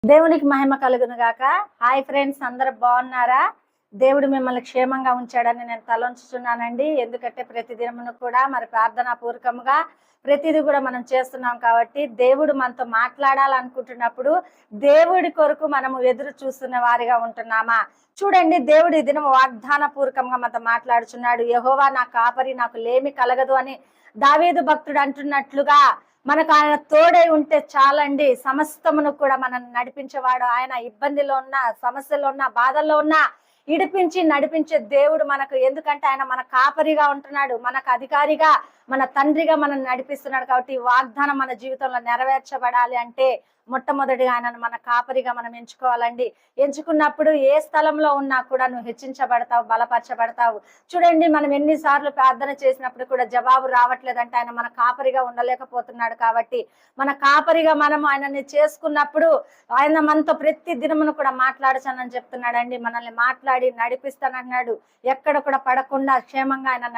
దేవునికి మహిమ కలుగును గాక. హాయ్ ఫ్రెండ్స్, అందరు బాగున్నారా? దేవుడు మిమ్మల్ని క్షేమంగా ఉంచాడని నేను తలంచుచున్నానండి. ఎందుకంటే ప్రతి దినమును కూడా మరి ప్రార్థనా పూర్వకముగా ప్రతిదీ కూడా మనం చేస్తున్నాం కాబట్టి దేవుడు మనతో మాట్లాడాలనుకుంటున్నప్పుడు దేవుడి కొరకు మనము ఎదురు చూస్తున్న వారిగా ఉంటున్నామా? చూడండి, దేవుడు ఈ దినం వాగ్దాన పూర్వకంగా మనతో మాట్లాడుచున్నాడు. యెహోవా నా కాపరి, నాకు లేమి కలగదు అని దావీదు భక్తుడు అంటున్నట్లుగా మనకు ఆయన తోడై ఉంటే చాలండి. సమస్తమును కూడా మనల్ని నడిపించేవాడు ఆయన. ఇబ్బందిలో ఉన్న, సమస్యలో ఉన్న, బాధల్లో ఉన్న ఇడిపించి నడిపించే దేవుడు మనకు. ఎందుకంటే ఆయన మన కాపరిగా ఉంటున్నాడు, మనకు అధికారిగా, మన తండ్రిగా మనల్ని నడిపిస్తున్నాడు. కాబట్టి ఈ వాగ్దానం మన జీవితంలో నెరవేర్చబడాలి అంటే మొట్టమొదటిగా ఆయనను మన కాపరిగా మనం ఎంచుకోవాలండి. ఎంచుకున్నప్పుడు ఏ స్థలంలో ఉన్నా కూడా నువ్వు హెచ్చించబడతావు, బలపరచబడతావు. చూడండి, మనం ఎన్నిసార్లు ప్రార్థన చేసినప్పుడు కూడా జవాబు రావట్లేదంటే ఆయన మన కాపరిగా ఉండలేకపోతున్నాడు. కాబట్టి మన కాపరిగా మనం ఆయనని చేసుకున్నప్పుడు ఆయన మనతో ప్రతి దినమును కూడా మాట్లాడచానని చెప్తున్నాడండి. మనల్ని మాట్లాడి నడిపిస్తానన్నాడు. ఎక్కడ కూడా పడకుండా క్షేమంగా ఆయన